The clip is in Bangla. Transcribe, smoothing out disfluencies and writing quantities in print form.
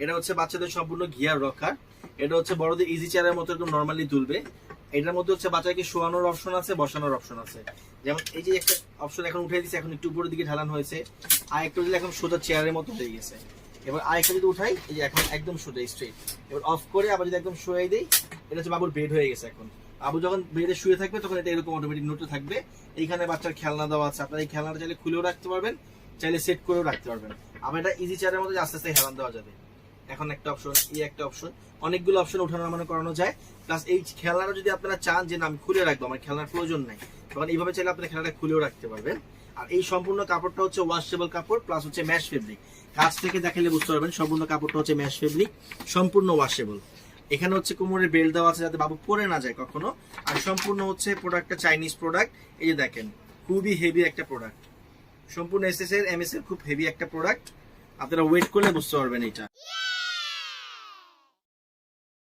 এটা হচ্ছে বাচ্চাদের সম্পূর্ণ গিয়ার রক্ষার। এটা হচ্ছে বড়দের ইজি চেয়ারের মতো একদম নর্মালি তুলবে। এটার মধ্যে হচ্ছে বাচ্চাকে শোয়ানোর অপশন আছে, বসানোর অপশন আছে। যেমন এই যে একটা অপশন এখন উঠে দিয়েছে, এখন একটু উপরের দিকে ঢালানো হয়েছে। আর একটু দিলে এখন সোজা চেয়ারের মতো হয়ে গেছে। এবার আরেকটা যদি উঠাই, এই যে এখন একদম সোজা স্ট্রেট। এবার অফ করে আবার যদি একদম শুয়ে দেই, এটা হচ্ছে বাবুর বেড হয়ে গেছে। এখন বাবু যখন বেডে শুয়ে থাকবে তখন এটা এরকম অটোমেটিক নোটে থাকবে। এইখানে বাচ্চার খেলনা দেওয়া আছে, আপনার এই খেলনাটা চাইলে খুলেও রাখতে পারবেন, চাইলে সেট করেও রাখতে পারবেন। আবার এটা ইজি চেয়ারের মধ্যে আস্তে আস্তে হেলান দেওয়া যাবে। এখন একটা অপশন, এই একটা অপশন, অনেকগুলো অপশন ওঠানো নামানো করানো যায়। প্লাস এই খেলনাটা যদি আপনারা চান যে না আমি খুলে রাখবো, আমার খেলনার প্রয়োজন নাই, তখন এইভাবে চাইলে আপনি খেলনাটা খুলেও রাখতে পারবেন। আর এই সম্পূর্ণ কাপড়টা হচ্ছে ওয়াশেবল কাপড়, প্লাস হচ্ছে ম্যাশ ফেব্রিক। কাছ থেকে দেখালে বুঝতে পারবেন সম্পূর্ণ কাপড়টা হচ্ছে ম্যাশ ফেব্রিক, সম্পূর্ণ ওয়াশেবল। এখানে হচ্ছে কোমরের বেল্ট দেওয়া আছে যাতে বাবু পরে না যায় কখনো। আর সম্পূর্ণ হচ্ছে প্রোডাক্টটা চাইনিজ প্রোডাক্ট। এই যে দেখেন খুবই হেভি একটা প্রোডাক্ট, সম্পূর্ণ এসএস এর এমএস এর খুব হেভি একটা প্রোডাক্ট। আপনারা ওয়েট করলে বুঝতে পারবেন এটা।